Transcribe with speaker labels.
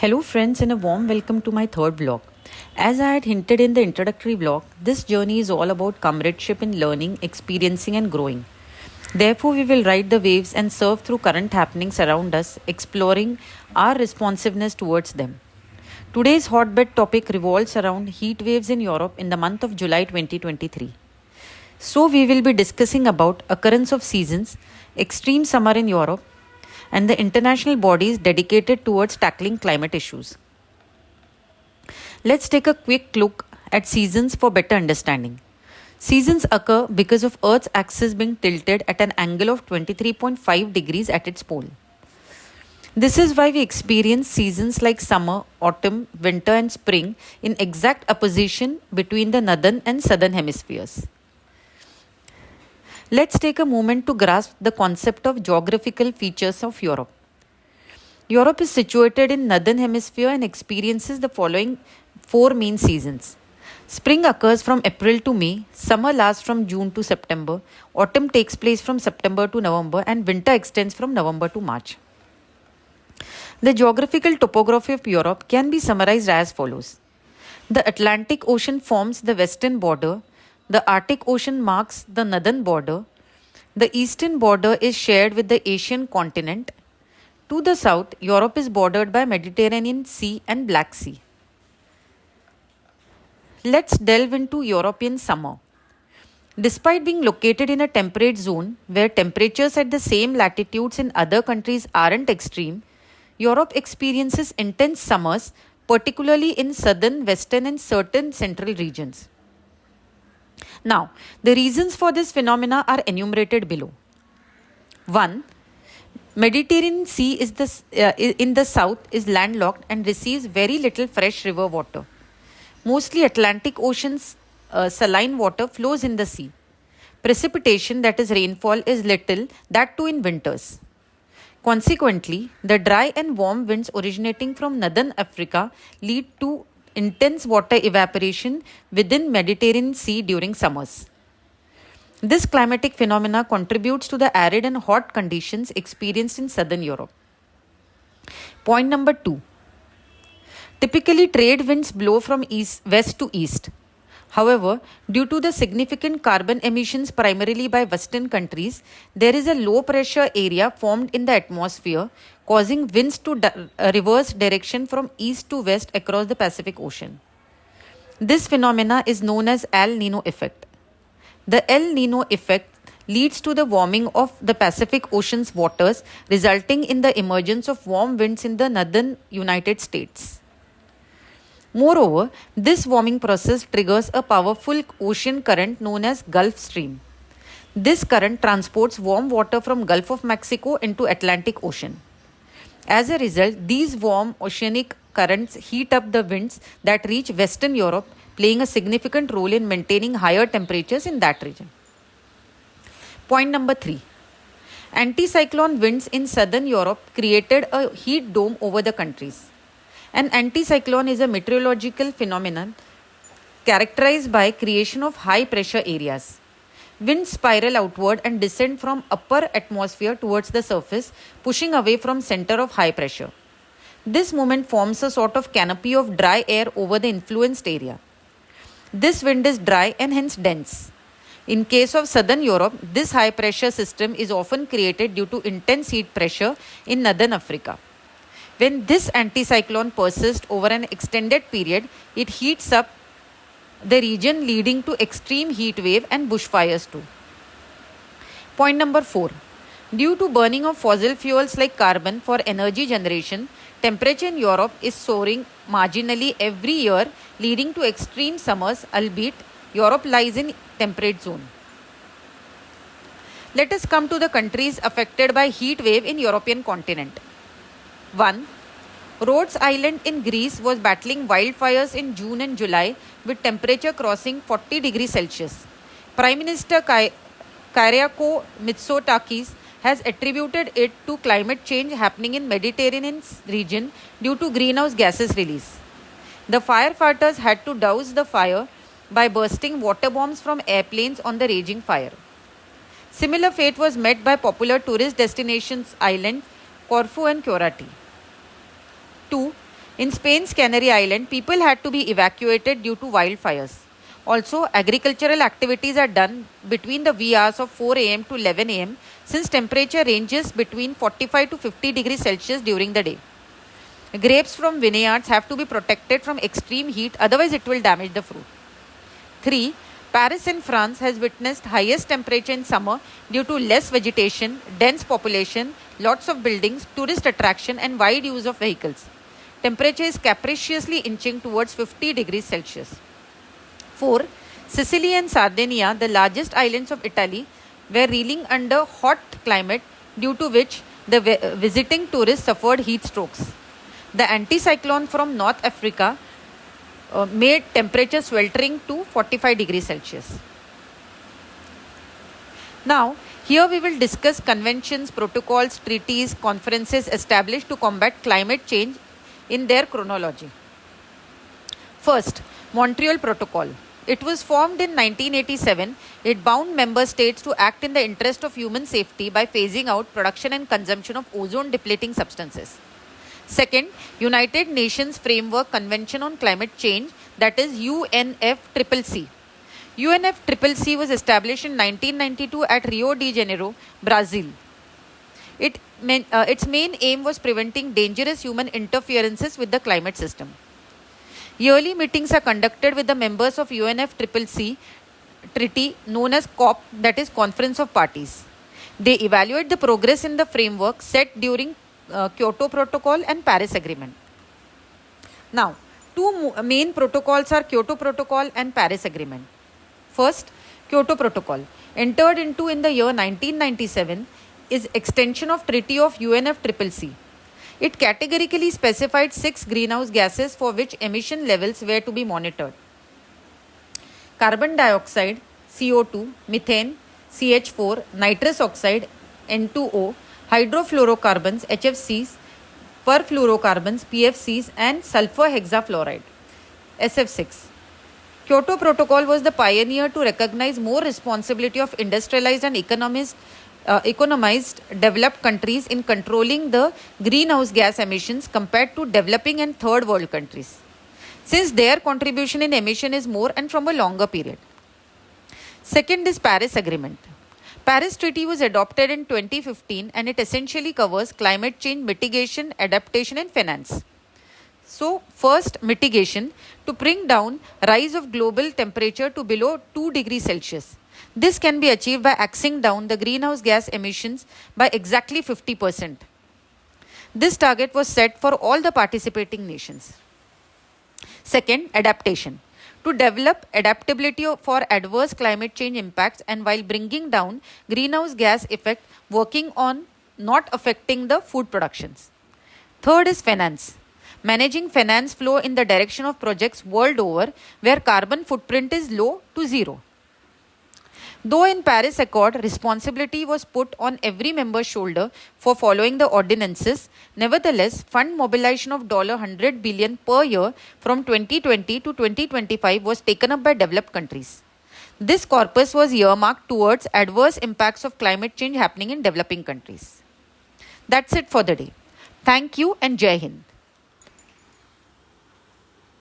Speaker 1: Hello friends and a warm welcome to my third vlog. As I had hinted in the introductory vlog, this journey is all about comradeship in learning, experiencing and growing. Therefore, we will ride the waves and surf through current happenings around us, exploring our responsiveness towards them. Today's hotbed topic revolves around heat waves in Europe in the month of July 2023. So, we will be discussing about occurrence of seasons, extreme summer in Europe, and the international bodies dedicated towards tackling climate issues. Let's take a quick look at seasons for better understanding. Seasons occur because of Earth's axis being tilted at an angle of 23.5 degrees at its pole. This is why we experience seasons like summer, autumn, winter, and spring in exact opposition between the northern and southern hemispheres. Let's take a moment to grasp the concept of geographical features of Europe. Europe is situated in northern hemisphere and experiences the following four main seasons. Spring occurs from April to May, summer lasts from June to September, autumn takes place from September to November, and winter extends from November to March. The geographical topography of Europe can be summarized as follows. The Atlantic Ocean forms the western border. The Arctic Ocean marks the northern border. The eastern border is shared with the Asian continent. To the south, Europe is bordered by Mediterranean Sea and Black Sea. Let's delve into European summer. Despite being located in a temperate zone where temperatures at the same latitudes in other countries aren't extreme, Europe experiences intense summers, particularly in southern, western, and certain central regions. Now, the reasons for this phenomena are enumerated below. 1. Mediterranean Sea in the south is landlocked and receives very little fresh river water. Mostly Atlantic Ocean's saline water flows in the sea. Precipitation, that is rainfall, is little, that too in winters. Consequently, the dry and warm winds originating from northern Africa lead to intense water evaporation within Mediterranean Sea during summers. This climatic phenomena contributes to the arid and hot conditions experienced in southern Europe. Point number 2. Typically, trade winds blow from west to east. However, due to the significant carbon emissions primarily by Western countries, there is a low pressure area formed in the atmosphere, causing winds to reverse direction from east to west across the Pacific Ocean. This phenomena is known as El Nino effect. The El Nino effect leads to the warming of the Pacific Ocean's waters, resulting in the emergence of warm winds in the northern United States. Moreover, this warming process triggers a powerful ocean current known as Gulf Stream. This current transports warm water from Gulf of Mexico into Atlantic Ocean. As a result, these warm oceanic currents heat up the winds that reach Western Europe, playing a significant role in maintaining higher temperatures in that region. Point number 3. Anticyclone winds in southern Europe created a heat dome over the countries. An anticyclone is a meteorological phenomenon characterized by creation of high pressure areas. Winds spiral outward and descend from upper atmosphere towards the surface, pushing away from center of high pressure. This movement forms a sort of canopy of dry air over the influenced area. This wind is dry and hence dense. In case of southern Europe, this high pressure system is often created due to intense heat pressure in northern Africa. When this anticyclone persists over an extended period, it heats up the region, leading to extreme heat wave and bushfires too. Point number 4. Due to burning of fossil fuels like carbon for energy generation, temperature in Europe is soaring marginally every year, leading to extreme summers, albeit Europe lies in temperate zone. Let us come to the countries affected by heat wave in European continent. 1. Rhodes Island in Greece was battling wildfires in June and July with temperature crossing 40 degrees Celsius. Prime Minister Kyriakos Mitsotakis has attributed it to climate change happening in Mediterranean region due to greenhouse gases release. The firefighters had to douse the fire by bursting water bombs from airplanes on the raging fire. Similar fate was met by popular tourist destinations islands Corfu and Kyorati. 2. In Spain's Canary Island, people had to be evacuated due to wildfires. Also, agricultural activities are done between the wee hours of 4 am to 11 am since temperature ranges between 45 to 50 degrees Celsius during the day. Grapes from vineyards have to be protected from extreme heat, otherwise it will damage the fruit. 3. Paris in France has witnessed highest temperature in summer due to less vegetation, dense population, lots of buildings, tourist attraction and wide use of vehicles. Temperature is capriciously inching towards 50 degrees Celsius. 4. Sicily and Sardinia, the largest islands of Italy, were reeling under hot climate due to which the visiting tourists suffered heat strokes. The anticyclone from North Africa made temperature sweltering to 45 degrees Celsius. Now, here we will discuss conventions, protocols, treaties, conferences established to combat climate change in their chronology. First, Montreal Protocol. It was formed in 1987. It bound member states to act in the interest of human safety by phasing out production and consumption of ozone-depleting substances. Second, United Nations Framework Convention on Climate Change, that is UNFCCC. UNFCCC was established in 1992 at Rio de Janeiro, Brazil. Its main aim was preventing dangerous human interferences with the climate system. Yearly meetings are conducted with the members of UNFCCC treaty known as COP, that is Conference of Parties. They evaluate the progress in the framework set during Kyoto Protocol and Paris Agreement. Now, two main protocols are Kyoto Protocol and Paris Agreement. First, Kyoto Protocol, entered into in the year 1997, is extension of Treaty of UNFCCC. It categorically specified 6 greenhouse gases for which emission levels were to be monitored. Carbon dioxide, CO2, methane, CH4, nitrous oxide, N2O, hydrofluorocarbons, HFCs, perfluorocarbons, PFCs, and sulfur hexafluoride, SF6. Kyoto Protocol was the pioneer to recognize more responsibility of industrialized and economized developed countries in controlling the greenhouse gas emissions compared to developing and third world countries, since their contribution in emission is more and from a longer period. Second is Paris Agreement. Paris Treaty was adopted in 2015 and it essentially covers climate change mitigation, adaptation and finance. So, first, mitigation, to bring down rise of global temperature to below 2 degrees Celsius. This can be achieved by axing down the greenhouse gas emissions by exactly 50%. This target was set for all the participating nations. Second, adaptation. To develop adaptability for adverse climate change impacts and while bringing down greenhouse gas effect, working on not affecting the food productions. Third is finance. Managing finance flow in the direction of projects world over where carbon footprint is low to zero. Though in Paris Accord, responsibility was put on every member's shoulder for following the ordinances, nevertheless, fund mobilization of $100 billion per year from 2020 to 2025 was taken up by developed countries. This corpus was earmarked towards adverse impacts of climate change happening in developing countries. That's it for the day. Thank you and Jai Hind.